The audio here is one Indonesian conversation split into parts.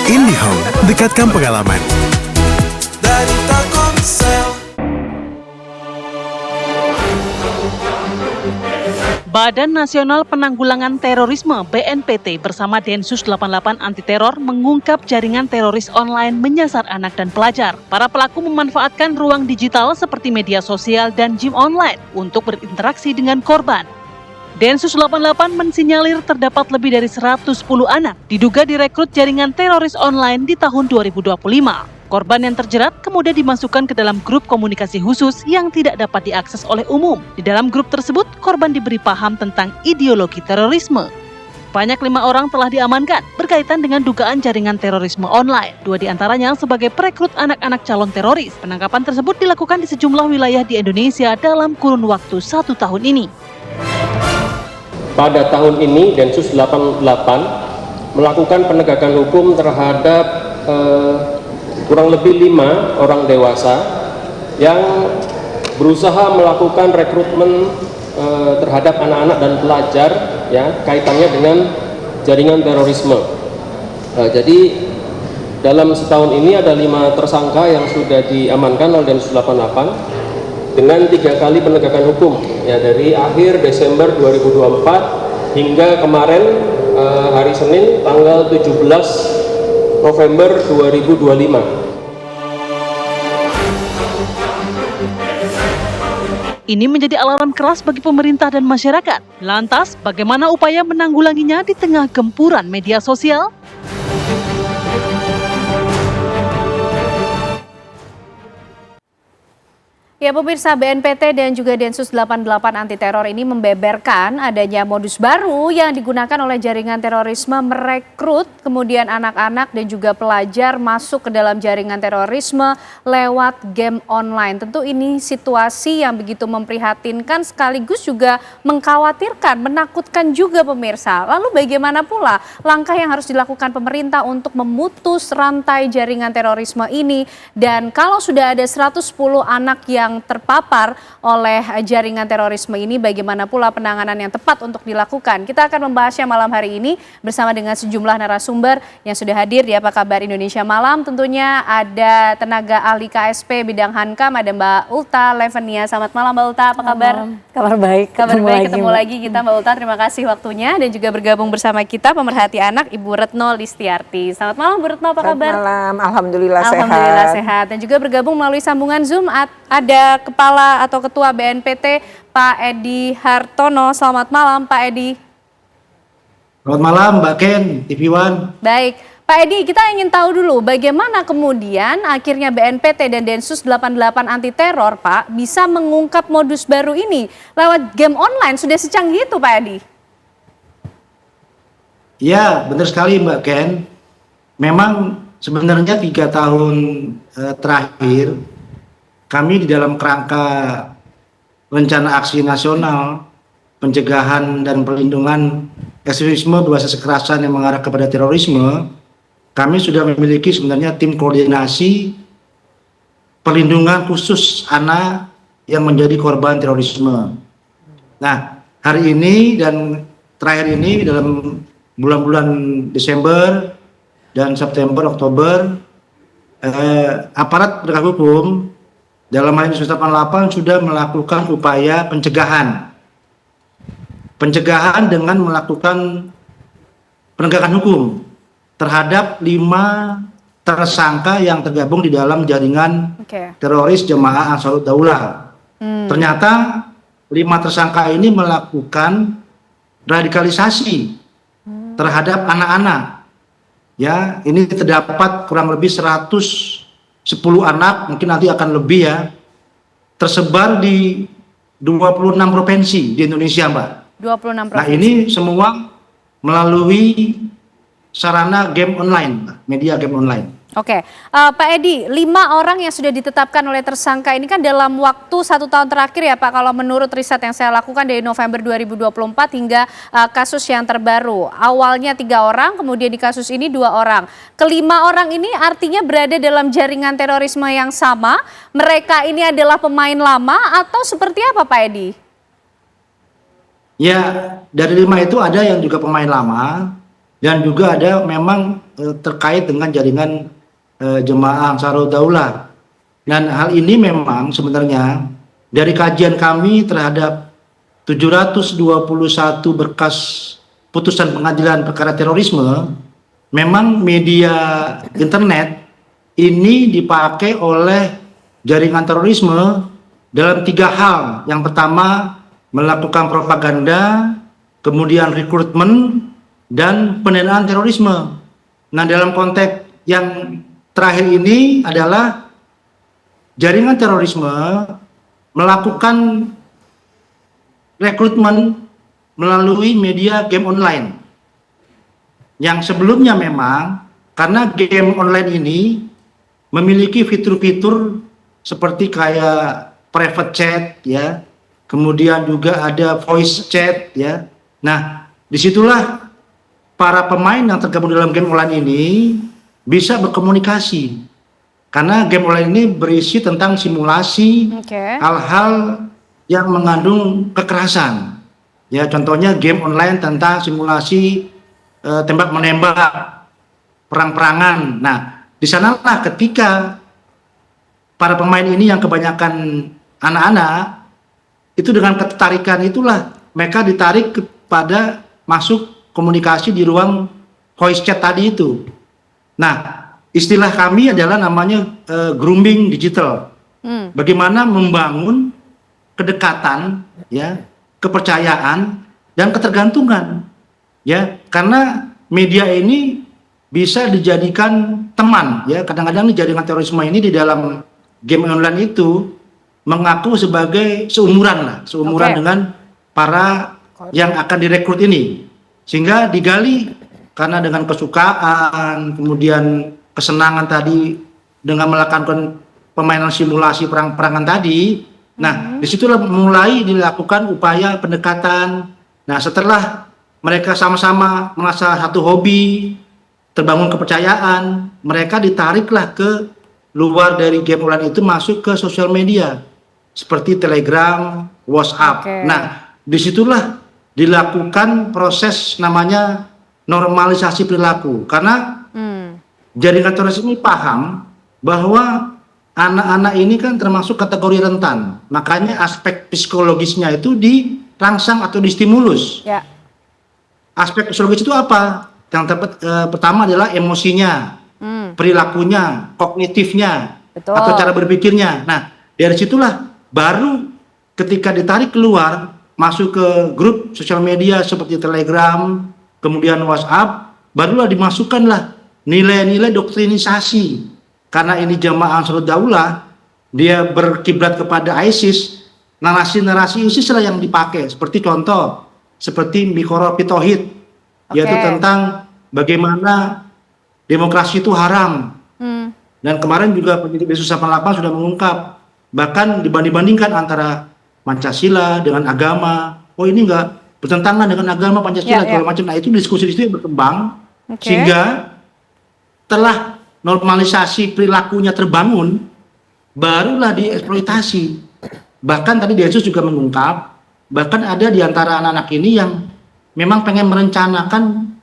IndiHome, dekatkan pengalaman. Dari Telkomsel. Badan Nasional Penanggulangan Terorisme (BNPT) bersama Densus 88 Anti Teror mengungkap jaringan teroris online menyasar anak dan pelajar. Para pelaku memanfaatkan ruang digital seperti media sosial dan game online untuk berinteraksi dengan korban. Densus 88 mensinyalir terdapat lebih dari 110 anak diduga direkrut jaringan teroris online di tahun 2025. Korban yang terjerat kemudian dimasukkan ke dalam grup komunikasi khusus yang tidak dapat diakses oleh umum. Di dalam grup tersebut, korban diberi paham tentang ideologi terorisme. Banyak 5 orang telah diamankan berkaitan dengan dugaan jaringan terorisme online. 2 diantaranya sebagai perekrut anak-anak calon teroris. Penangkapan tersebut dilakukan di sejumlah wilayah di Indonesia dalam kurun waktu 1 tahun ini. Pada tahun ini Densus 88 melakukan penegakan hukum terhadap kurang lebih 5 orang dewasa yang berusaha melakukan rekrutmen terhadap anak-anak dan pelajar, ya, kaitannya dengan jaringan terorisme. Jadi dalam setahun ini ada 5 tersangka yang sudah diamankan oleh Densus 88 dengan 3 kali penegakan hukum, ya, dari akhir Desember 2024 hingga kemarin hari Senin tanggal 17 November 2025. Ini menjadi alarm keras bagi pemerintah dan masyarakat. Lantas, bagaimana upaya menanggulanginya di tengah gempuran media sosial? Ya pemirsa, BNPT dan juga Densus 88 Anti Teror ini membeberkan adanya modus baru yang digunakan oleh jaringan terorisme merekrut kemudian anak-anak dan juga pelajar masuk ke dalam jaringan terorisme lewat game online. Tentu ini situasi yang begitu memprihatinkan sekaligus juga mengkhawatirkan, menakutkan juga pemirsa. Lalu bagaimana pula langkah yang harus dilakukan pemerintah untuk memutus rantai jaringan terorisme ini, dan kalau sudah ada 110 anak yang terpapar oleh jaringan terorisme ini, bagaimana pula penanganan yang tepat untuk dilakukan? Kita akan membahasnya malam hari ini bersama dengan sejumlah narasumber yang sudah hadir di Apa Kabar Indonesia Malam. Tentunya ada tenaga ahli KSP bidang Hankam, ada Mbak Ulta Levenia. Selamat malam Mbak Ulta, apa kabar? Kabar baik. Kabar baik, ketemu lagi kita Mbak Ulta. Terima kasih waktunya, dan juga bergabung bersama kita pemerhati anak Ibu Retno Listiarti. Selamat malam Bu Retno, apa kabar? Selamat malam, alhamdulillah sehat. Alhamdulillah sehat. Dan juga bergabung melalui sambungan Zoom ada Kepala atau Ketua BNPT Pak Edi Hartono. Selamat malam Pak Edi. Selamat malam Mbak Ken, TV One. Baik, Pak Edi, kita ingin tahu dulu bagaimana kemudian akhirnya BNPT dan Densus 88 Anti Teror, Pak, bisa mengungkap modus baru ini lewat game online. Sudah secanggih itu Pak Edi? Ya, benar sekali Mbak Ken. Memang sebenarnya 3 tahun terakhir kami di dalam kerangka rencana aksi nasional pencegahan dan perlindungan ekstremisme berbasis kekerasan yang mengarah kepada terorisme, kami sudah memiliki sebenarnya tim koordinasi perlindungan khusus anak yang menjadi korban terorisme. Nah, hari ini dan terakhir ini dalam bulan-bulan Desember dan September, Oktober, aparat penegak hukum dalam hal ini Densus 88 sudah melakukan upaya pencegahan dengan melakukan penegakan hukum terhadap 5 tersangka yang tergabung di dalam jaringan teroris Jemaah Ansarud Daulah. Ternyata 5 tersangka ini melakukan radikalisasi terhadap anak-anak. Ya, ini terdapat kurang lebih 110 anak, mungkin nanti akan lebih ya, tersebar di 26 provinsi di Indonesia, Mbak. 26 provinsi. Nah, ini semua melalui sarana game online, Mbak, media game online. Oke, Pak Edi, 5 orang yang sudah ditetapkan oleh tersangka ini kan dalam waktu 1 tahun terakhir ya Pak, kalau menurut riset yang saya lakukan dari November 2024 hingga kasus yang terbaru. Awalnya 3 orang, kemudian di kasus ini 2 orang. Kelima orang ini artinya berada dalam jaringan terorisme yang sama, mereka ini adalah pemain lama atau seperti apa Pak Edi? Ya, dari 5 itu ada yang juga pemain lama, dan juga ada memang terkait dengan jaringan jemaah Ansarud Daulah. Dan hal ini memang sebenarnya dari kajian kami terhadap 721 berkas putusan pengadilan perkara terorisme, memang media internet ini dipakai oleh jaringan terorisme dalam 3 hal. Yang pertama, melakukan propaganda, kemudian rekrutmen, dan pendanaan terorisme. Nah, dalam konteks yang terakhir ini adalah jaringan terorisme melakukan rekrutmen melalui media game online. Yang sebelumnya memang karena game online ini memiliki fitur-fitur seperti kayak private chat ya, kemudian juga ada voice chat ya. Nah, disitulah para pemain yang tergabung dalam game online ini bisa berkomunikasi. Karena game online ini berisi tentang simulasi hal-hal yang mengandung kekerasan. Ya, contohnya game online tentang simulasi tembak menembak, perang-perangan. Nah, di sanalah ketika para pemain ini yang kebanyakan anak-anak itu dengan ketertarikan itulah mereka ditarik kepada masuk komunikasi di ruang voice chat tadi itu. Nah, istilah kami adalah namanya grooming digital. Bagaimana membangun kedekatan, ya, kepercayaan dan ketergantungan, ya, karena media ini bisa dijadikan teman, ya. Kadang-kadang jaringan terorisme ini di dalam game online itu mengaku sebagai seumuran dengan para yang akan direkrut ini, sehingga digali karena dengan kesukaan, kemudian kesenangan tadi dengan melakukan permainan simulasi perang-perangan tadi. Nah, disitulah mulai dilakukan upaya pendekatan. Nah, setelah mereka sama-sama merasa satu hobi, terbangun kepercayaan, mereka ditariklah ke luar dari game online itu masuk ke sosial media seperti Telegram, WhatsApp. Nah, disitulah dilakukan proses namanya normalisasi perilaku, karena jaringan teroris ini paham bahwa anak-anak ini kan termasuk kategori rentan, makanya aspek psikologisnya itu dirangsang atau distimulus. Ya. Aspek psikologis itu apa? Yang pertama adalah emosinya, perilakunya, kognitifnya, atau cara berpikirnya. Nah, dari situlah baru ketika ditarik keluar, masuk ke grup sosial media seperti Telegram, kemudian WhatsApp, barulah dimasukkanlah nilai-nilai doktrinisasi. Karena ini jamaah Ansarud Daulah, dia berkiblat kepada ISIS, narasi-narasi ISIS lah yang dipakai. Seperti contoh, seperti Mikoro Pitohid, yaitu tentang bagaimana demokrasi itu haram. Dan kemarin juga penyidik Densus 88 sudah mengungkap, bahkan dibanding-bandingkan antara Pancasila dengan agama. Oh, ini enggak bertentangan dengan agama Pancasila, segala macam. Nah, itu diskusi berkembang, sehingga telah normalisasi perilakunya terbangun, barulah dieksploitasi. Bahkan tadi Densus juga mengungkap, bahkan ada di antara anak-anak ini yang memang pengen merencanakan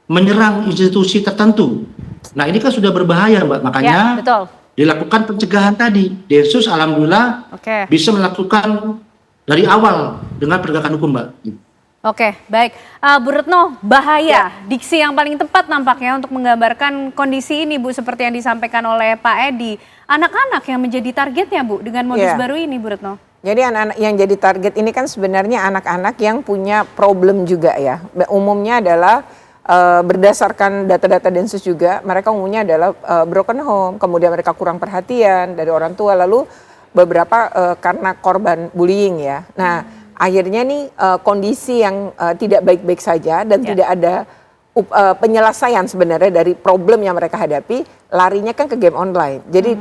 menyerang institusi tertentu. Nah, ini kan sudah berbahaya, Mbak. Makanya dilakukan pencegahan tadi. Densus alhamdulillah bisa melakukan dari awal dengan penegakan hukum, Mbak. Oke, baik. Bu Retno, bahaya diksi yang paling tepat nampaknya untuk menggambarkan kondisi ini, Bu, seperti yang disampaikan oleh Pak Edi. Anak-anak yang menjadi targetnya, Bu, dengan modus baru ini, Bu Retno. Jadi anak-anak yang jadi target ini kan sebenarnya anak-anak yang punya problem juga ya. Umumnya adalah berdasarkan data-data Densus juga, mereka umumnya adalah broken home, kemudian mereka kurang perhatian dari orang tua, lalu beberapa karena korban bullying ya. Nah, akhirnya nih kondisi yang tidak baik-baik saja dan tidak ada penyelesaian sebenarnya dari problem yang mereka hadapi, larinya kan ke game online. Jadi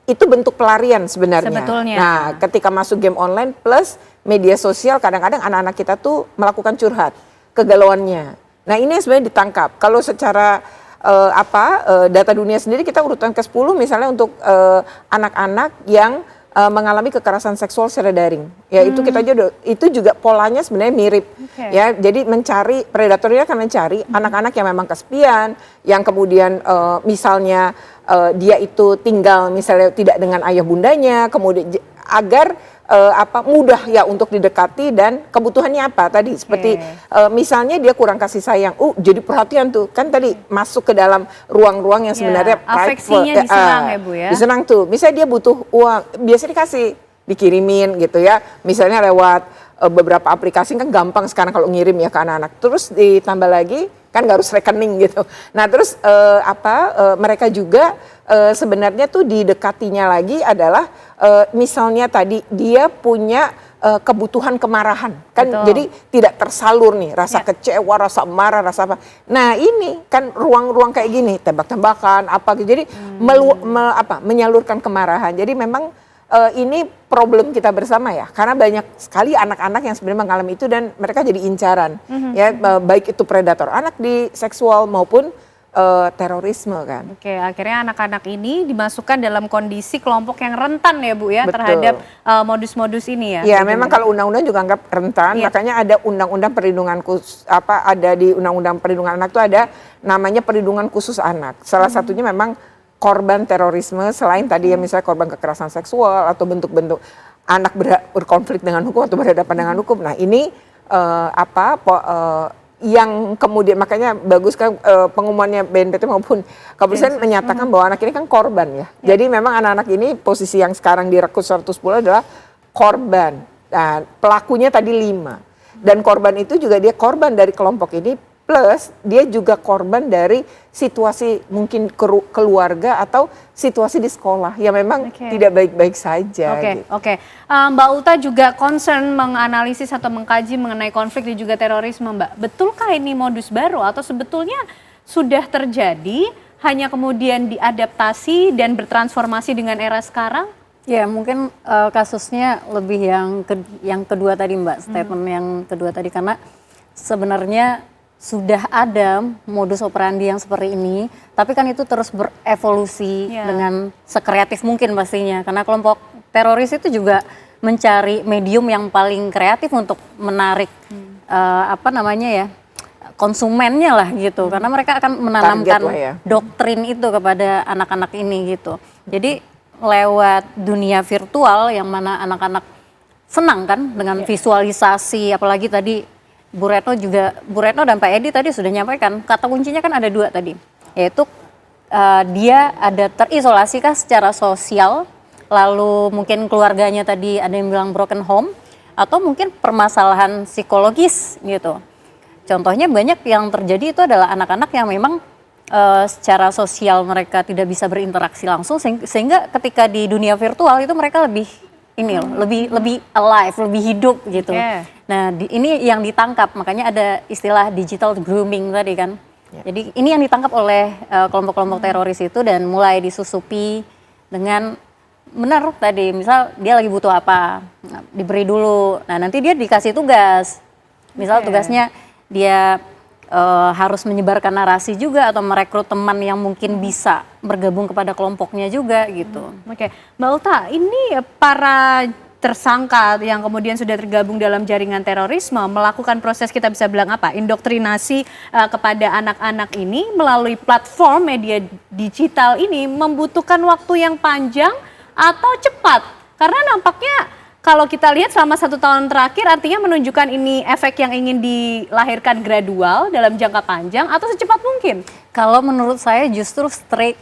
itu bentuk pelarian sebenarnya. Sebetulnya. Nah, ketika masuk game online plus media sosial, kadang-kadang anak-anak kita tuh melakukan curhat kegalauannya. Nah, ini sebenarnya ditangkap. Kalau secara data dunia sendiri kita urutan ke-10 misalnya untuk anak-anak yang mengalami kekerasan seksual secara daring. Ya itu kita itu juga polanya sebenarnya mirip. Ya, jadi mencari predatornya akan mencari anak-anak yang memang kesepian, yang kemudian misalnya dia itu tinggal misalnya tidak dengan ayah bundanya, kemudian agar mudah ya untuk didekati dan kebutuhannya apa tadi seperti misalnya dia kurang kasih sayang, jadi perhatian tuh kan tadi masuk ke dalam ruang-ruang yang sebenarnya afeksinya diserang ya Bu ya. Diserang tuh, misalnya dia butuh uang, biasa dikasih, dikirimin gitu ya, misalnya lewat beberapa aplikasi kan gampang sekarang kalau ngirim ya ke anak-anak, terus ditambah lagi kan nggak harus rekening gitu. Nah terus mereka juga sebenarnya tuh didekatinya lagi adalah misalnya tadi dia punya kebutuhan kemarahan kan. Betul. Jadi tidak tersalur nih rasa kecewa, rasa marah, rasa apa. Nah ini kan ruang-ruang kayak gini, tembak-tembakan apa gitu. Jadi menyalurkan kemarahan. Jadi memang ini problem kita bersama ya, karena banyak sekali anak-anak yang sebenarnya mengalami itu dan mereka jadi incaran, ya baik itu predator anak di seksual maupun terorisme kan. Oke, akhirnya anak-anak ini dimasukkan dalam kondisi kelompok yang rentan ya Bu ya. Betul. Terhadap modus-modus ini ya. Ya memang kalau undang-undang juga anggap rentan, makanya ada undang-undang perlindungan khusus ada di undang-undang perlindungan anak itu ada namanya perlindungan khusus anak. Salah satunya memang korban terorisme, selain tadi ya misalnya korban kekerasan seksual atau bentuk-bentuk anak berkonflik dengan hukum atau berhadapan dengan hukum. Nah ini yang kemudian makanya bagus kan pengumumannya BNPT maupun kepolisian menyatakan bahwa anak ini kan korban ya. Jadi memang anak-anak ini posisi yang sekarang direkrut 110 adalah korban. Nah, pelakunya tadi 5. Dan korban itu juga dia korban dari kelompok ini, plus dia juga korban dari situasi mungkin keluarga atau situasi di sekolah yang memang tidak baik-baik saja. Oke. Mbak Ulta juga concern menganalisis atau mengkaji mengenai konflik dan juga terorisme Mbak. Betulkah ini modus baru atau sebetulnya sudah terjadi hanya kemudian diadaptasi dan bertransformasi dengan era sekarang? Ya mungkin kasusnya lebih yang kedua tadi Mbak, statement yang kedua tadi, karena sebenarnya sudah ada modus operandi yang seperti ini, tapi kan itu terus berevolusi dengan sekreatif mungkin pastinya, karena kelompok teroris itu juga mencari medium yang paling kreatif untuk menarik konsumennya lah gitu, karena mereka akan menanamkan doktrin itu kepada anak-anak ini gitu. Jadi lewat dunia virtual yang mana anak-anak senang kan dengan visualisasi, apalagi tadi Bu Retno dan Pak Edi tadi sudah nyampaikan, kata kuncinya kan ada 2 tadi, yaitu dia ada terisolasi kah secara sosial, lalu mungkin keluarganya tadi ada yang bilang broken home, atau mungkin permasalahan psikologis gitu. Contohnya banyak yang terjadi itu adalah anak-anak yang memang secara sosial mereka tidak bisa berinteraksi langsung, sehingga ketika di dunia virtual itu mereka lebih alive, lebih hidup gitu. Nah ini yang ditangkap, makanya ada istilah digital grooming tadi kan. Jadi ini yang ditangkap oleh kelompok-kelompok teroris itu dan mulai disusupi dengan benar tadi, misal dia lagi butuh apa, diberi dulu. Nah nanti dia dikasih tugas, misal tugasnya dia harus menyebarkan narasi juga atau merekrut teman yang mungkin bisa bergabung kepada kelompoknya juga gitu. Mbak Ulta, ini para tersangka yang kemudian sudah tergabung dalam jaringan terorisme melakukan proses, kita bisa bilang apa, indoktrinasi kepada anak-anak ini melalui platform media digital ini membutuhkan waktu yang panjang atau cepat? Karena nampaknya kalau kita lihat selama 1 tahun terakhir artinya menunjukkan ini efek yang ingin dilahirkan gradual dalam jangka panjang atau secepat mungkin? Kalau menurut saya justru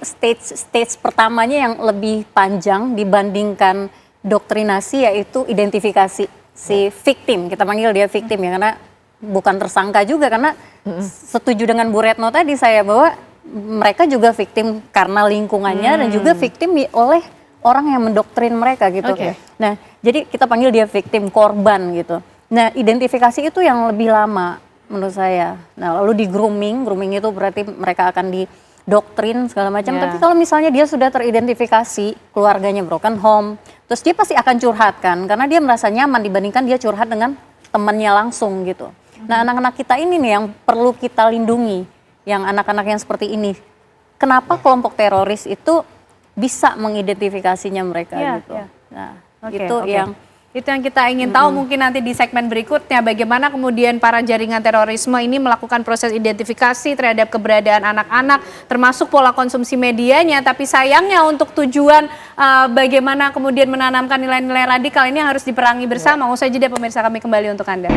stage pertamanya yang lebih panjang dibandingkan doktrinasi, yaitu identifikasi si victim. Kita panggil dia victim ya, karena bukan tersangka juga, karena setuju dengan Bu Retno tadi saya bahwa mereka juga victim karena lingkungannya dan juga victim oleh orang yang mendoktrin mereka gitu. Nah, jadi kita panggil dia victim, korban gitu. Nah, identifikasi itu yang lebih lama menurut saya. Nah, lalu di grooming itu berarti mereka akan didoktrin segala macam. Tapi kalau misalnya dia sudah teridentifikasi, keluarganya broken home, terus dia pasti akan curhat kan, karena dia merasa nyaman dibandingkan dia curhat dengan temannya langsung gitu. Nah, anak-anak kita ini nih yang perlu kita lindungi, yang anak-anak yang seperti ini. Kenapa kelompok teroris itu bisa mengidentifikasinya mereka gitu. Nah, Oke, itu oke. yang Itu yang kita ingin tahu mungkin nanti di segmen berikutnya bagaimana kemudian para jaringan terorisme ini melakukan proses identifikasi terhadap keberadaan anak-anak termasuk pola konsumsi medianya, tapi sayangnya untuk tujuan bagaimana kemudian menanamkan nilai-nilai radikal ini harus diperangi bersama. Usai jeda pemirsa, kami kembali untuk Anda.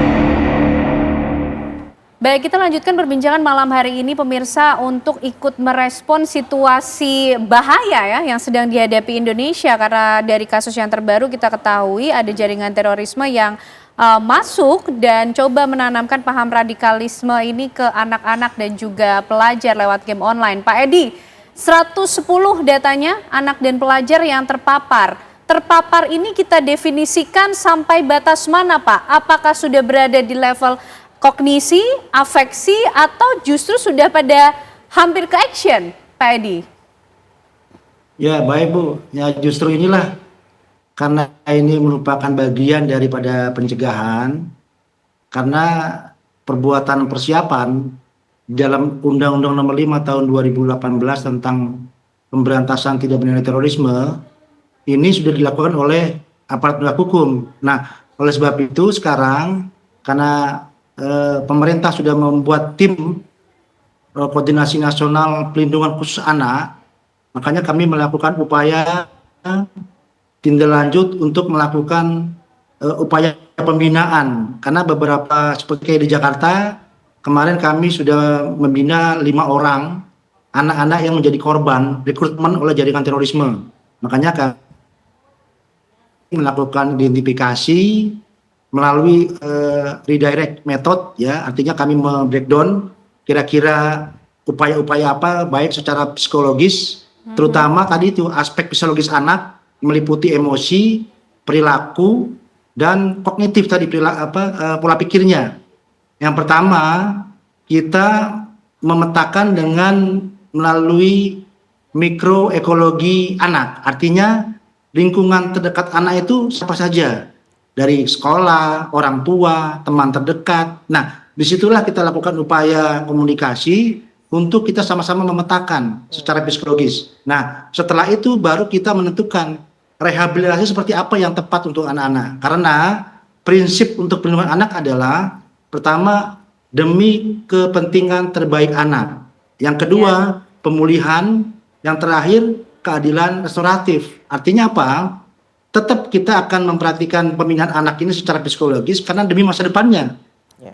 Baik, kita lanjutkan perbincangan malam hari ini pemirsa untuk ikut merespon situasi bahaya ya yang sedang dihadapi Indonesia, karena dari kasus yang terbaru kita ketahui ada jaringan terorisme yang masuk dan coba menanamkan paham radikalisme ini ke anak-anak dan juga pelajar lewat game online. Pak Edi, 110 datanya anak dan pelajar yang terpapar. Terpapar ini kita definisikan sampai batas mana Pak? Apakah sudah berada di level kognisi, afeksi, atau justru sudah pada hampir ke action, Pak Edi? Ya baik Bu, ya justru inilah karena ini merupakan bagian daripada pencegahan, karena perbuatan persiapan dalam Undang-Undang Nomor 5 Tahun 2018 tentang pemberantasan tindak pidana terorisme ini sudah dilakukan oleh aparat penegak hukum. Nah, oleh sebab itu sekarang karena pemerintah sudah membuat tim koordinasi nasional pelindungan khusus anak, makanya kami melakukan upaya tindak lanjut untuk melakukan upaya pembinaan, karena beberapa seperti di Jakarta kemarin kami sudah membina 5 orang anak-anak yang menjadi korban rekrutmen oleh jaringan terorisme. Makanya kami melakukan identifikasi melalui redirect method, ya, artinya kami breakdown kira-kira upaya-upaya apa baik secara psikologis, terutama tadi itu aspek psikologis anak meliputi emosi, perilaku, dan kognitif tadi pola pikirnya. Yang pertama kita memetakan dengan melalui mikroekologi anak, artinya lingkungan terdekat anak itu siapa saja. Dari sekolah, orang tua, teman terdekat. Nah, disitulah kita lakukan upaya komunikasi untuk kita sama-sama memetakan secara psikologis. Nah, setelah itu baru kita menentukan rehabilitasi seperti apa yang tepat untuk anak-anak. Karena prinsip untuk perlindungan anak adalah pertama demi kepentingan terbaik anak. Yang kedua, pemulihan. Yang terakhir, keadilan restoratif. Artinya apa? Tetap kita akan memperhatikan pembinaan anak ini secara psikologis karena demi masa depannya.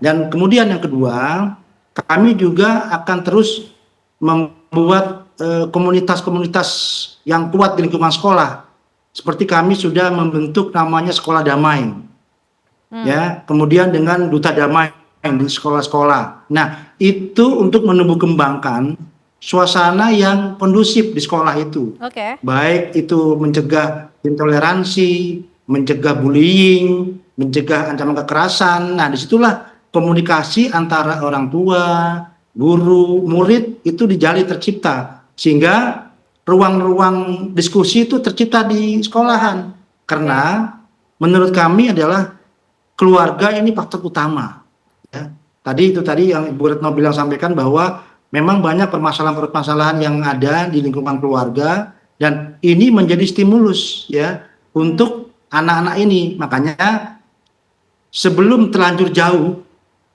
Dan kemudian yang kedua, kami juga akan terus membuat komunitas-komunitas yang kuat di lingkungan sekolah. Seperti kami sudah membentuk namanya Sekolah Damai. Ya, kemudian dengan Duta Damai di sekolah-sekolah. Nah, itu untuk menumbuh kembangkan suasana yang kondusif di sekolah itu. Baik itu mencegah intoleransi, mencegah bullying, mencegah ancaman kekerasan. Nah, disitulah komunikasi antara orang tua, guru, murid itu dijalin tercipta. Sehingga ruang-ruang diskusi itu tercipta di sekolahan. Karena menurut kami adalah keluarga ini faktor utama. Ya. Tadi yang Ibu Retno bilang sampaikan bahwa memang banyak permasalahan-permasalahan yang ada di lingkungan keluarga dan ini menjadi stimulus ya untuk anak-anak ini. Makanya sebelum terlanjur jauh,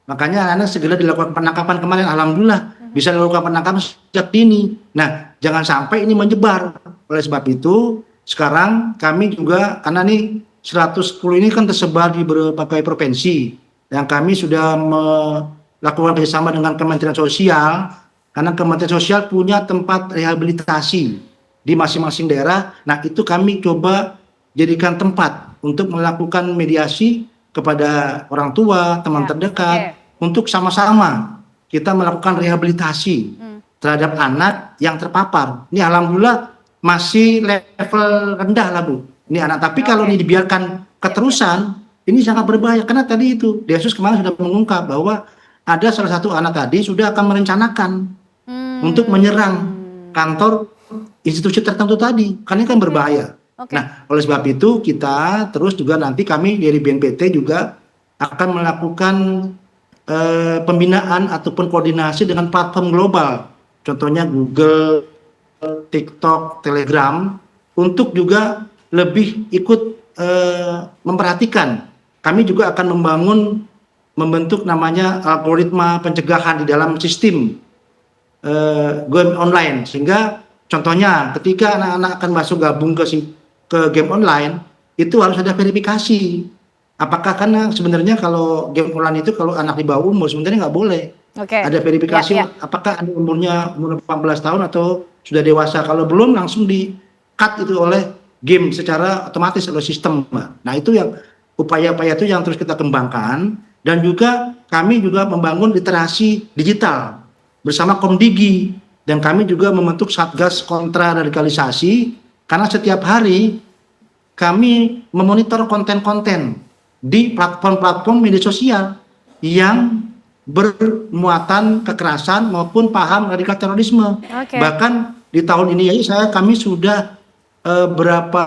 makanya anak-anak segera dilakukan penangkapan kemarin. Alhamdulillah bisa dilakukan penangkapan sejak dini. Nah, jangan sampai ini menyebar. Oleh sebab itu, sekarang kami juga karena nih 110 ini kan tersebar di berbagai provinsi. Yang kami sudah melakukan kerjasama dengan Kementerian Sosial, karena Kementerian Sosial punya tempat rehabilitasi di masing-masing daerah. Nah, itu kami coba jadikan tempat untuk melakukan mediasi kepada orang tua, teman terdekat, untuk sama-sama kita melakukan rehabilitasi terhadap anak yang terpapar. Ini alhamdulillah masih level rendah lah Bu. Ini anak, tapi kalau ini dibiarkan keterusan, ini sangat berbahaya. Karena tadi itu, Densus kemarin sudah mengungkap bahwa ada salah satu anak tadi sudah akan merencanakan untuk menyerang kantor institusi tertentu tadi, karena ini kan berbahaya. Nah, oleh sebab itu kita terus juga nanti kami dari BNPT juga akan melakukan pembinaan ataupun koordinasi dengan platform global, contohnya Google, TikTok, Telegram, untuk juga lebih ikut memperhatikan. Kami juga akan membentuk namanya algoritma pencegahan di dalam sistem game online, sehingga contohnya ketika anak-anak akan masuk gabung ke game online itu harus ada verifikasi. Apakah, karena sebenarnya kalau game online itu kalau anak di bawah umur sebenarnya nggak boleh. Ada verifikasi apakah ada umur 18 tahun atau sudah dewasa. Kalau belum langsung di-cut itu oleh game secara otomatis oleh sistem. Nah itu yang upaya-upaya itu yang terus kita kembangkan, dan juga kami juga membangun literasi digital bersama Komdigi, dan kami juga membentuk Satgas Kontra Radikalisasi, karena setiap hari kami memonitor konten-konten di platform-platform media sosial yang bermuatan kekerasan maupun paham radikal terorisme. Bahkan di tahun ini kami sudah berapa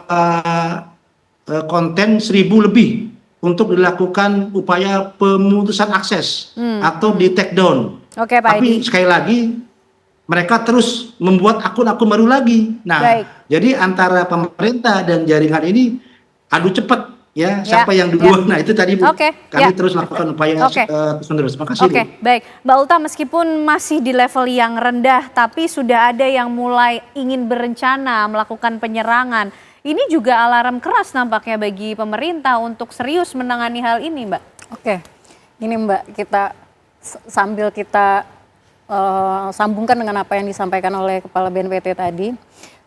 konten 1.000 lebih untuk dilakukan upaya pemutusan akses atau di take down. Pak Tapi Edi. sekali lagi mereka terus membuat akun-akun baru lagi. Nah, jadi antara pemerintah dan jaringan ini adu cepat ya, siapa yang duluan. Nah, itu tadi Bu. Kami terus lakukan upaya terus-menerus. Terima kasih. Baik. Mbak Ulta, meskipun masih di level yang rendah, tapi sudah ada yang mulai ingin berencana melakukan penyerangan. Ini juga alarm keras nampaknya bagi pemerintah untuk serius menangani hal ini, Mbak. Ini Mbak, kita sambil kita sambungkan dengan apa yang disampaikan oleh Kepala BNPT tadi.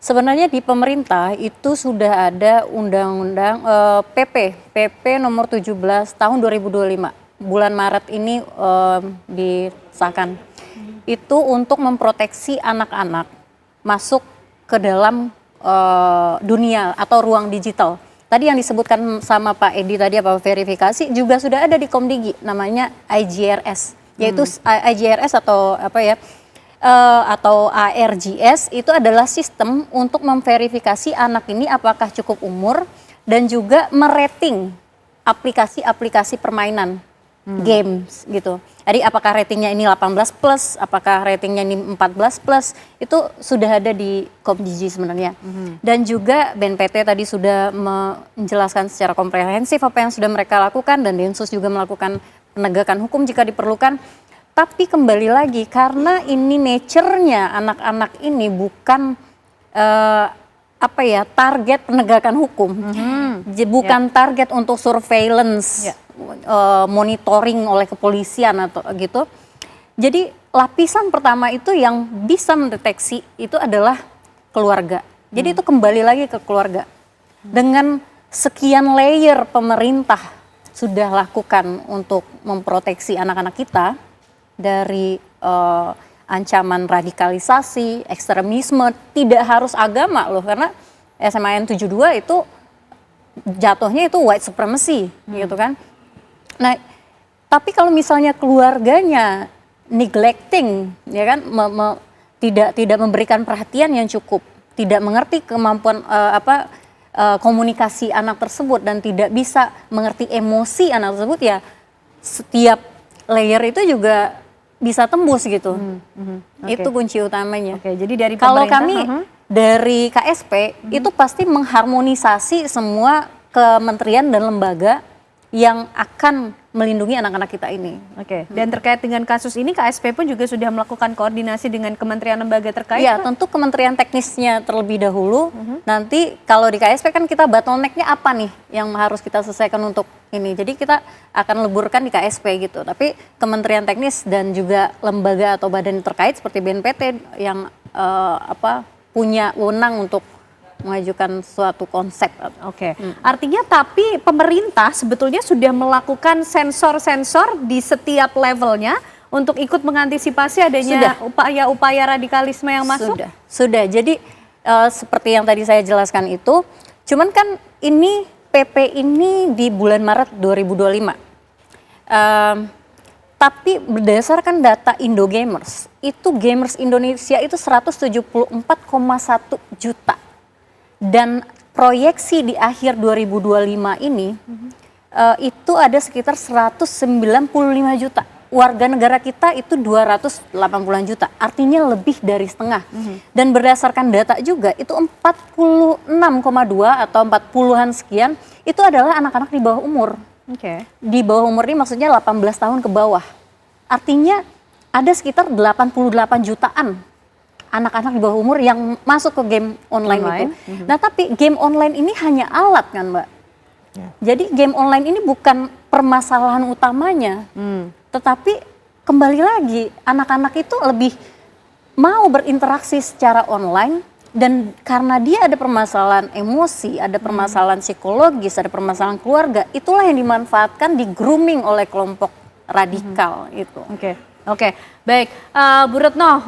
Sebenarnya di pemerintah itu sudah ada undang-undang PP nomor 17 tahun 2025. Bulan Maret ini disahkan. Itu untuk memproteksi anak-anak masuk ke dalam dunia atau ruang digital. Tadi yang disebutkan sama Pak Edi tadi, apa verifikasi juga sudah ada di Komdigi, namanya IGRS, yaitu IGRS atau atau ARGS, itu adalah sistem untuk memverifikasi anak ini apakah cukup umur dan juga merating aplikasi-aplikasi permainan games gitu. Jadi apakah ratingnya ini 18 plus, apakah ratingnya ini 14 plus, itu sudah ada di Komdigi sebenarnya. Dan juga BNPT tadi sudah menjelaskan secara komprehensif apa yang sudah mereka lakukan, dan Densus juga melakukan penegakan hukum jika diperlukan. Tapi kembali lagi, karena ini nature-nya anak-anak ini bukan target penegakan hukum, bukan target untuk surveillance, monitoring oleh kepolisian atau gitu. Jadi lapisan pertama itu yang bisa mendeteksi itu adalah keluarga. Jadi itu kembali lagi ke keluarga. Dengan sekian layer pemerintah sudah lakukan untuk memproteksi anak-anak kita dari ancaman radikalisasi, ekstremisme, tidak harus agama loh, karena SMAN 72 itu jatuhnya itu white supremacy gitu kan. Nah, tapi kalau misalnya keluarganya neglecting, ya kan, tidak memberikan perhatian yang cukup, tidak mengerti kemampuan komunikasi anak tersebut dan tidak bisa mengerti emosi anak tersebut, ya setiap layer itu juga bisa tembus gitu. Itu kunci utamanya. Jadi dari kalau kami dari KSP itu pasti mengharmonisasi semua kementerian dan lembaga yang akan melindungi anak-anak kita ini. Dan terkait dengan kasus ini, KSP pun juga sudah melakukan koordinasi dengan kementerian lembaga terkait? Ya, tentu kementerian teknisnya terlebih dahulu. Nanti kalau di KSP kan kita bottleneck-nya apa nih yang harus kita selesaikan untuk ini. Jadi kita akan leburkan di KSP gitu. Tapi kementerian teknis dan juga lembaga atau badan terkait seperti BNPT yang punya wewenang untuk mengajukan suatu konsep. Artinya tapi pemerintah sebetulnya sudah melakukan sensor-sensor di setiap levelnya untuk ikut mengantisipasi adanya upaya-upaya radikalisme yang masuk? Sudah. Jadi seperti yang tadi saya jelaskan itu, cuman kan ini PP ini di bulan Maret 2025. Tapi berdasarkan data Indogamers, itu gamers Indonesia itu 174,1 juta. Dan proyeksi di akhir 2025 ini itu ada sekitar 195 juta. warga negara kita itu 280-an juta, artinya lebih dari setengah. Dan berdasarkan data juga itu 46,2 atau 40-an sekian itu adalah anak-anak di bawah umur. Di bawah umur ini maksudnya 18 tahun ke bawah. Artinya ada sekitar 88 jutaan anak-anak di bawah umur yang masuk ke game online itu. Nah tapi game online ini hanya alat kan Mbak. Jadi game online ini bukan permasalahan utamanya. Tetapi kembali lagi anak-anak itu lebih mau berinteraksi secara online. Dan karena dia ada permasalahan emosi, ada permasalahan psikologis, ada permasalahan keluarga, itulah yang dimanfaatkan, di grooming oleh kelompok radikal itu. Oke, baik. Bu Retno,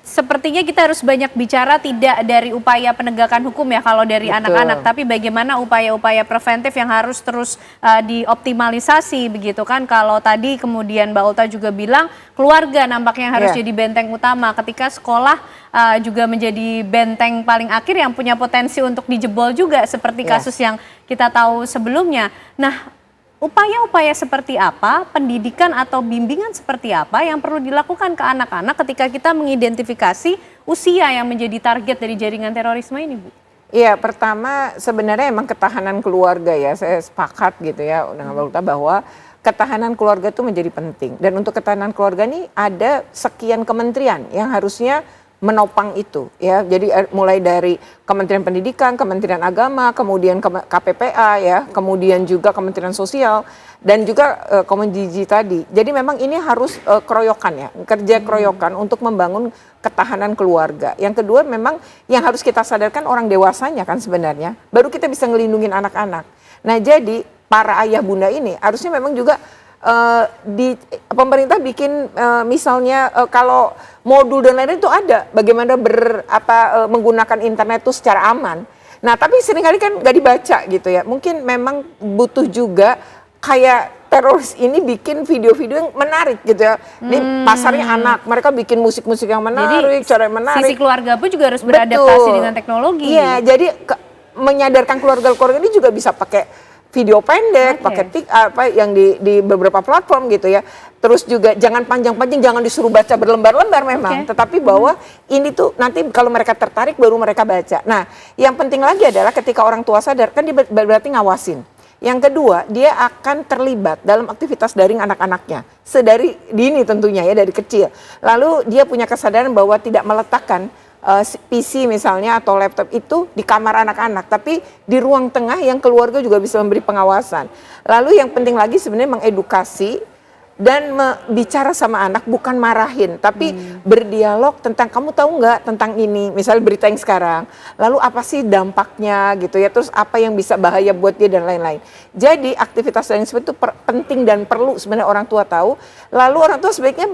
sepertinya kita harus banyak bicara tidak dari upaya penegakan hukum ya kalau dari anak-anak, tapi bagaimana upaya-upaya preventif yang harus terus dioptimalisasi begitu kan. Kalau tadi kemudian Mbak Ulta juga bilang keluarga nampaknya harus jadi benteng utama, ketika sekolah juga menjadi benteng paling akhir yang punya potensi untuk dijebol juga seperti kasus yang kita tahu sebelumnya. Nah, upaya-upaya seperti apa, pendidikan atau bimbingan seperti apa yang perlu dilakukan ke anak-anak ketika kita mengidentifikasi usia yang menjadi target dari jaringan terorisme ini, Bu? Iya, pertama sebenarnya emang ketahanan keluarga ya, saya sepakat gitu ya dengan Mbak Ulta bahwa ketahanan keluarga itu menjadi penting. Dan untuk ketahanan keluarga ini ada sekian kementerian yang harusnya menopang itu ya. Jadi mulai dari Kementerian Pendidikan, Kementerian Agama, kemudian KPPA ya, kemudian juga Kementerian Sosial dan juga Komendigi tadi. Jadi memang ini harus keroyokan ya, kerja keroyokan untuk membangun ketahanan keluarga. Yang kedua memang yang harus kita sadarkan orang dewasanya kan sebenarnya, baru kita bisa ngelindungin anak-anak. Nah jadi para ayah bunda ini harusnya memang juga di pemerintah bikin misalnya kalau modul dan lain-lain itu ada bagaimana menggunakan internet itu secara aman. Nah tapi seringkali kan nggak dibaca gitu ya. Mungkin memang butuh juga kayak teroris ini bikin video-video yang menarik gitu ya. Di pasarnya anak, mereka bikin musik-musik yang menarik, cara yang menarik. Sisi keluarga pun juga harus beradaptasi dengan teknologi. Iya, jadi menyadarkan keluarga-keluarga ini juga bisa pakai video pendek, pakai yang di beberapa platform gitu ya. Terus juga jangan panjang-panjang, jangan disuruh baca berlembar-lembar memang. Tetapi bahwa ini tuh nanti kalau mereka tertarik baru mereka baca. Nah, yang penting lagi adalah ketika orang tua sadar kan dia berarti ngawasin. Yang kedua, dia akan terlibat dalam aktivitas daring anak-anaknya. Sedari dini tentunya ya, dari kecil. Lalu dia punya kesadaran bahwa tidak meletakkan PC misalnya atau laptop itu di kamar anak-anak, tapi di ruang tengah yang keluarga juga bisa memberi pengawasan. Lalu yang penting lagi sebenarnya mengedukasi dan bicara sama anak, bukan marahin, tapi berdialog tentang kamu tahu nggak tentang ini, misalnya berita yang sekarang, lalu apa sih dampaknya gitu ya, terus apa yang bisa bahaya buat dia dan lain-lain. Jadi aktivitas yang seperti itu penting dan perlu sebenarnya orang tua tahu. Lalu orang tua sebaiknya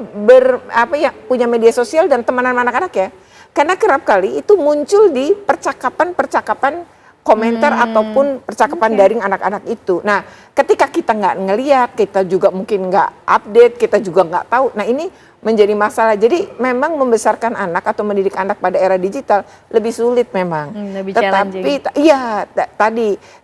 punya media sosial dan temenan anak-anak ya. Karena kerap kali itu muncul di percakapan-percakapan komentar ataupun percakapan daring anak-anak itu. Nah, ketika kita nggak ngelihat, kita juga mungkin nggak update, kita juga nggak tahu. Nah, ini menjadi masalah. Jadi memang membesarkan anak atau mendidik anak pada era digital lebih sulit memang.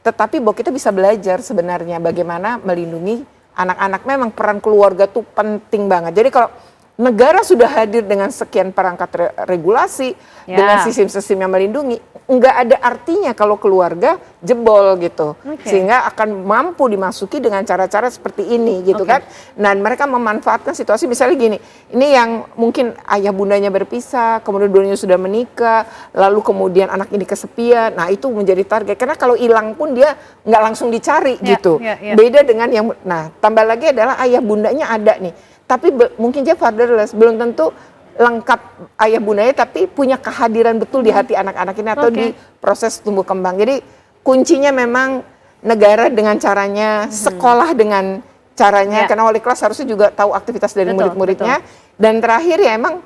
Tetapi bahwa kita bisa belajar sebenarnya bagaimana melindungi anak-anak. Memang peran keluarga tuh penting banget. Jadi kalau negara sudah hadir dengan sekian perangkat regulasi, dengan sistem-sistem yang melindungi, nggak ada artinya kalau keluarga jebol gitu. Sehingga akan mampu dimasuki dengan cara-cara seperti ini gitu kan. Dan mereka memanfaatkan situasi misalnya gini, ini yang mungkin ayah bundanya berpisah, kemudian dua-duanya sudah menikah, lalu kemudian anak ini kesepian, nah itu menjadi target. Karena kalau hilang pun dia nggak langsung dicari gitu. Beda dengan yang, nah tambah lagi adalah ayah bundanya ada nih. Tapi mungkin dia fatherless, belum tentu lengkap ayah bundanya, tapi punya kehadiran betul di hati anak-anak ini atau di proses tumbuh kembang. Jadi kuncinya memang negara dengan caranya, sekolah dengan caranya, karena wali kelas harusnya juga tahu aktivitas dari murid-muridnya. Dan terakhir ya emang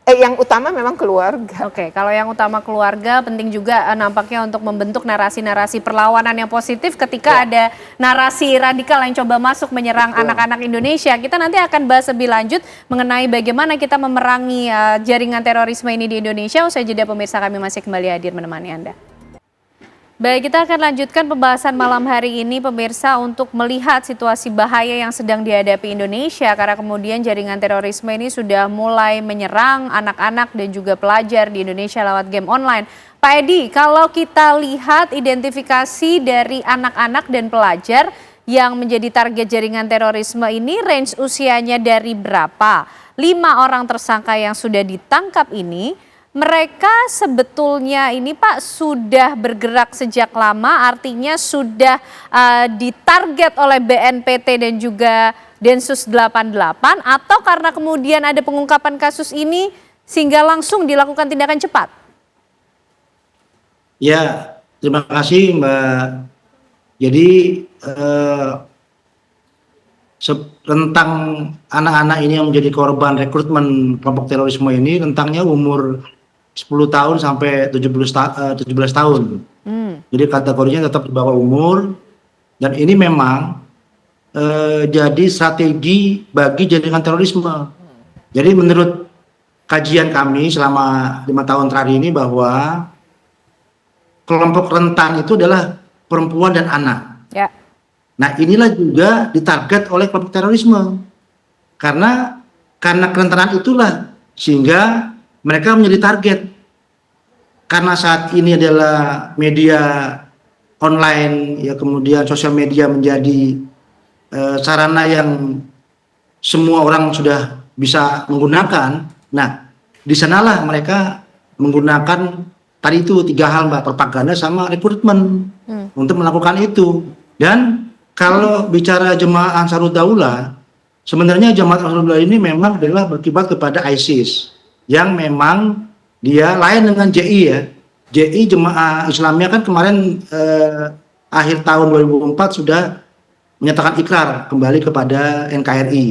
yang utama memang keluarga. Kalau yang utama keluarga, penting juga nampaknya untuk membentuk narasi-narasi perlawanan yang positif ketika ada narasi radikal yang coba masuk menyerang anak-anak Indonesia. Kita nanti akan bahas lebih lanjut mengenai bagaimana kita memerangi jaringan terorisme ini di Indonesia. Usai jeda pemirsa, kami masih kembali hadir menemani Anda. Baik, kita akan lanjutkan pembahasan malam hari ini pemirsa untuk melihat situasi bahaya yang sedang dihadapi Indonesia karena kemudian jaringan terorisme ini sudah mulai menyerang anak-anak dan juga pelajar di Indonesia lewat game online. Pak Edi, kalau kita lihat identifikasi dari anak-anak dan pelajar yang menjadi target jaringan terorisme ini range usianya dari berapa? 5 orang tersangka yang sudah ditangkap ini, mereka sebetulnya ini Pak sudah bergerak sejak lama, artinya sudah ditarget oleh BNPT dan juga Densus 88 atau karena kemudian ada pengungkapan kasus ini sehingga langsung dilakukan tindakan cepat? Ya, terima kasih Mbak. Jadi tentang anak-anak ini yang menjadi korban rekrutmen kelompok terorisme ini rentangnya umur 10 tahun sampai 17 tahun. Jadi kategorinya tetap di bawah umur dan ini memang jadi strategi bagi jaringan terorisme. Jadi menurut kajian kami selama 5 tahun terakhir ini bahwa kelompok rentan itu adalah perempuan dan anak. Ya. Nah inilah juga ditarget oleh kelompok terorisme karena kerentanan itulah sehingga mereka menjadi target karena saat ini adalah media online ya kemudian sosial media menjadi sarana yang semua orang sudah bisa menggunakan. Nah di sanalah mereka menggunakan tadi itu 3 hal Mbak, propaganda sama rekrutmen untuk melakukan itu. Dan kalau bicara Jemaah Ansarud Daulah, sebenarnya Jemaah Ansarud Daulah ini memang adalah berkibat kepada ISIS yang memang dia lain dengan JI ya. JI Jemaah Islamiyah kan kemarin akhir tahun 2004 sudah menyatakan ikrar kembali kepada NKRI.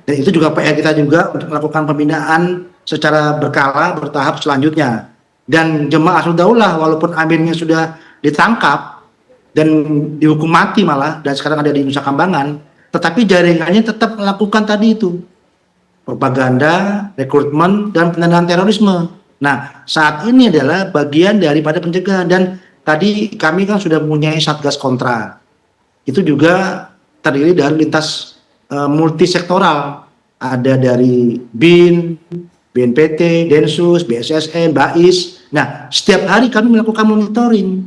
Dan itu juga PR kita juga untuk melakukan pembinaan secara berkala, bertahap selanjutnya. Dan Jemaah Ansarud Daulah walaupun amirnya sudah ditangkap dan dihukum mati malah dan sekarang ada di Nusa Kambangan, tetapi jaringannya tetap melakukan tadi itu propaganda, rekrutmen dan pendanaan terorisme. Nah saat ini adalah bagian daripada pencegahan dan tadi kami kan sudah mempunyai Satgas Kontra. Itu juga terdiri dari lintas multisektoral, ada dari BIN, BNPT, Densus, BSSN, BAIS. Nah setiap hari kami melakukan monitoring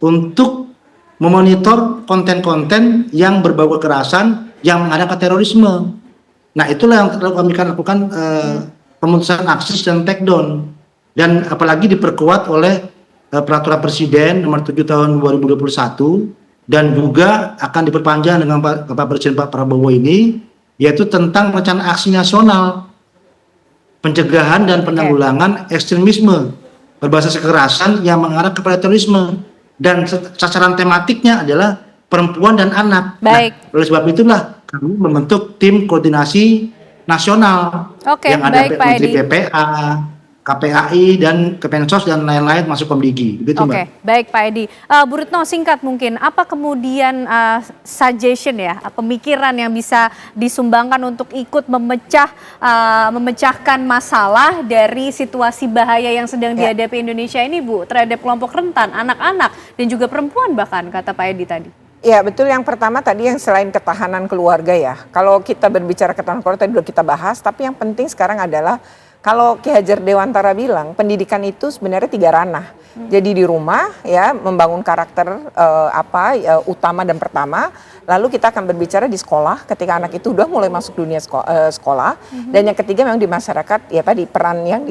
untuk memonitor konten-konten yang berbau kekerasan yang mengadakan terorisme. Nah itulah yang kami akan lakukan pemutusan akses dan takedown dan apalagi diperkuat oleh peraturan Presiden nomor 7 tahun 2021 dan juga akan diperpanjang dengan Bapak Presiden Pak Prabowo ini yaitu tentang rencana aksi nasional pencegahan dan penanggulangan ekstremisme berbasis kekerasan yang mengarah kepada terorisme. Dan sasaran tematiknya adalah perempuan dan anak. Baik. Nah, oleh sebab itulah kami membentuk tim koordinasi nasional yang ada Menteri PPA, KPAI dan Kemensos dan lain-lain masuk Komdigi. Begitu, Mbak. Baik Pak Edi. Bu Retno singkat mungkin, apa kemudian suggestion ya, pemikiran yang bisa disumbangkan untuk ikut memecahkan masalah dari situasi bahaya yang sedang dihadapi Indonesia ini Bu, terhadap kelompok rentan, anak-anak dan juga perempuan bahkan kata Pak Edi tadi. Ya betul, yang pertama tadi yang selain ketahanan keluarga ya, kalau kita berbicara ketahanan keluarga tadi sudah kita bahas, tapi yang penting sekarang adalah kalau Ki Hajar Dewantara bilang pendidikan itu sebenarnya 3 ranah. Jadi di rumah ya membangun karakter utama dan pertama. Lalu kita akan berbicara di sekolah ketika anak itu udah mulai masuk dunia sekolah. Dan yang ketiga memang di masyarakat ya tadi peran yang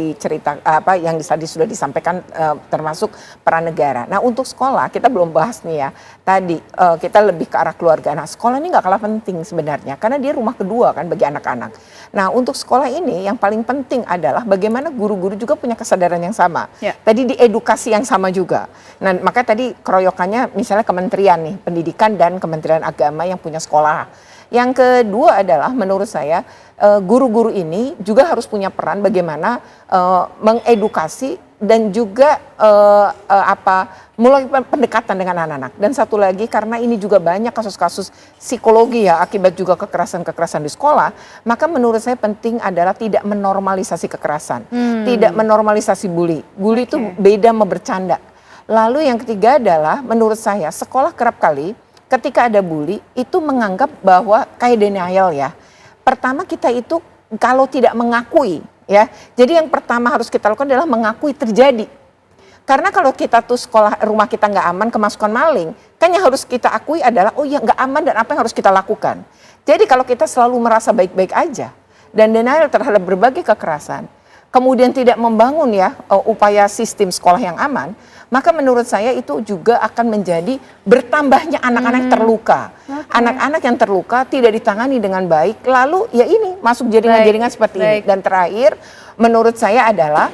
yang tadi sudah disampaikan termasuk peran negara. Nah untuk sekolah kita belum bahas nih ya. Tadi kita lebih ke arah keluarga. Nah sekolah ini nggak kalah penting sebenarnya karena dia rumah kedua kan bagi anak-anak. Nah untuk sekolah ini yang paling penting adalah bagaimana guru-guru juga punya kesadaran yang sama. Tadi di edukasi yang sama juga. Nah maka tadi keroyokannya misalnya kementerian nih pendidikan dan kementerian agama yang punya sekolah. Yang kedua adalah menurut saya guru-guru ini juga harus punya peran bagaimana mengedukasi dan juga mulai pendekatan dengan anak-anak. Dan satu lagi karena ini juga banyak kasus-kasus psikologi ya akibat juga kekerasan-kekerasan di sekolah, maka menurut saya penting adalah tidak menormalisasi kekerasan, tidak menormalisasi bully. Bully itu beda sama bercanda. Lalu yang ketiga adalah menurut saya sekolah kerap kali ketika ada bully itu menganggap bahwa kayak denial ya. Pertama kita itu kalau tidak mengakui ya. Jadi yang pertama harus kita lakukan adalah mengakui terjadi. Karena kalau kita tuh rumah kita nggak aman kemasukan maling, kan yang harus kita akui adalah oh ya nggak aman dan apa yang harus kita lakukan. Jadi kalau kita selalu merasa baik-baik aja dan denial terhadap berbagai kekerasan, kemudian tidak membangun ya upaya sistem sekolah yang aman, maka menurut saya itu juga akan menjadi bertambahnya anak-anak yang terluka. Anak-anak yang terluka tidak ditangani dengan baik, lalu ya ini masuk jaringan-jaringan seperti ini. Dan terakhir menurut saya adalah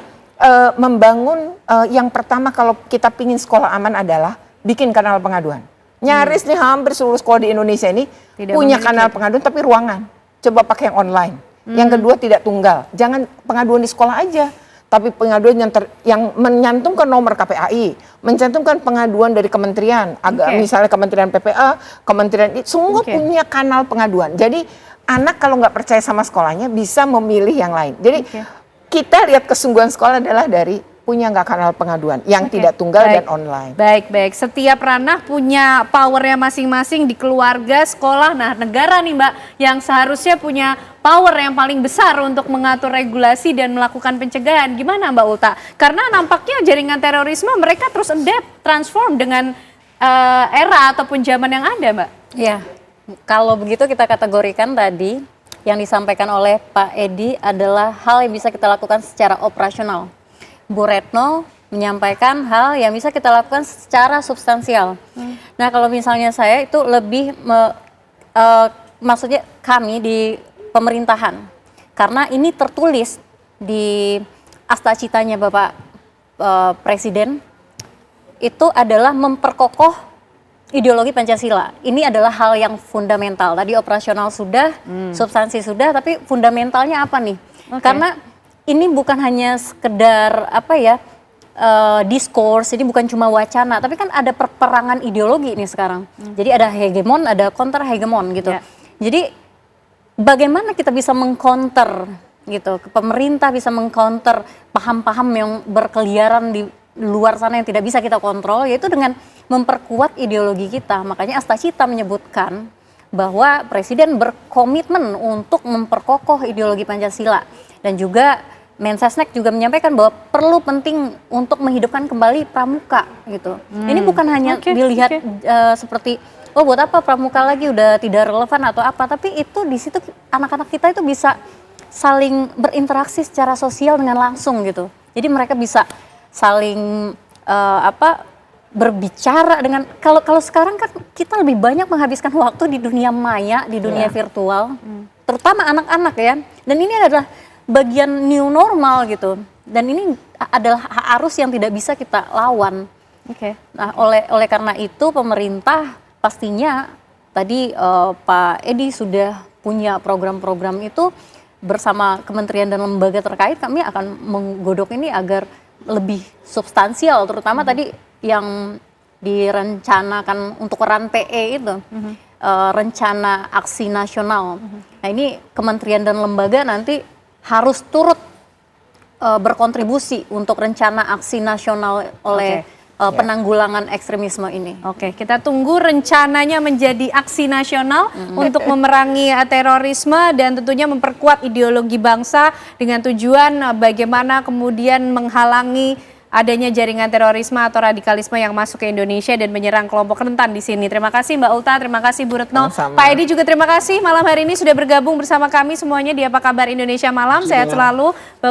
membangun yang pertama kalau kita pingin sekolah aman adalah bikin kanal pengaduan. Nyaris nih hampir seluruh sekolah di Indonesia ini punya kanal pengaduan tapi ruangan. Coba pakai yang online. Yang kedua tidak tunggal. Jangan pengaduan di sekolah aja. Tapi pengaduan yang menyantumkan nomor KPAI, mencantumkan pengaduan dari kementerian, misalnya Kementerian PPA, Kementerian semua punya kanal pengaduan. Jadi anak kalau nggak percaya sama sekolahnya bisa memilih yang lain. Jadi kita lihat kesungguhan sekolah adalah dari punya nggak kanal pengaduan yang tidak tunggal dan online. Baik. Setiap ranah punya powernya masing-masing di keluarga, sekolah. Nah, negara nih Mbak yang seharusnya punya power yang paling besar untuk mengatur regulasi dan melakukan pencegahan. Gimana Mbak Ulta? Karena nampaknya jaringan terorisme mereka terus adapt, transform dengan era ataupun zaman yang ada Mbak. Ya, kalau begitu kita kategorikan tadi yang disampaikan oleh Pak Edi adalah hal yang bisa kita lakukan secara operasional. Bu Retno menyampaikan hal yang bisa kita lakukan secara substansial. Nah kalau misalnya saya itu lebih, maksudnya kami di pemerintahan. Karena ini tertulis di Asta Citanya Bapak Presiden, itu adalah memperkokoh ideologi Pancasila. Ini adalah hal yang fundamental. Tadi operasional sudah, substansi sudah, tapi fundamentalnya apa nih? Karena ini bukan hanya sekedar diskurs, ini bukan cuma wacana, tapi kan ada perperangan ideologi nih sekarang. Jadi ada hegemon, ada counter hegemon gitu. Jadi bagaimana kita bisa mengcounter gitu, pemerintah bisa mengcounter paham-paham yang berkeliaran di luar sana yang tidak bisa kita kontrol, yaitu dengan memperkuat ideologi kita. Makanya Asta Cita menyebutkan bahwa Presiden berkomitmen untuk memperkokoh ideologi Pancasila. Dan juga Mensesnek juga menyampaikan bahwa perlu penting untuk menghidupkan kembali pramuka gitu. Ini bukan hanya dilihat seperti oh buat apa pramuka lagi udah tidak relevan atau apa, tapi itu di situ anak-anak kita itu bisa saling berinteraksi secara sosial dengan langsung gitu. Jadi mereka bisa saling berbicara dengan kalau sekarang kan kita lebih banyak menghabiskan waktu di dunia maya, di dunia virtual, terutama anak-anak ya. Dan ini adalah bagian new normal gitu. Dan ini adalah arus yang tidak bisa kita lawan. Nah, oleh karena itu pemerintah pastinya tadi Pak Edi sudah punya program-program itu bersama kementerian dan lembaga terkait. Kami akan menggodok ini agar lebih substansial, terutama tadi yang direncanakan untuk RAN PE itu, rencana aksi nasional. Nah ini kementerian dan lembaga nanti harus turut berkontribusi untuk rencana aksi nasional oleh penanggulangan ekstremisme ini. Kita tunggu rencananya menjadi aksi nasional untuk memerangi terorisme dan tentunya memperkuat ideologi bangsa dengan tujuan bagaimana kemudian menghalangi adanya jaringan terorisme atau radikalisme yang masuk ke Indonesia dan menyerang kelompok rentan di sini. Terima kasih Mbak Ulta, terima kasih Bu Retno. Pak Edi juga terima kasih malam hari ini sudah bergabung bersama kami semuanya di Apa Kabar Indonesia Malam. Sehat selalu.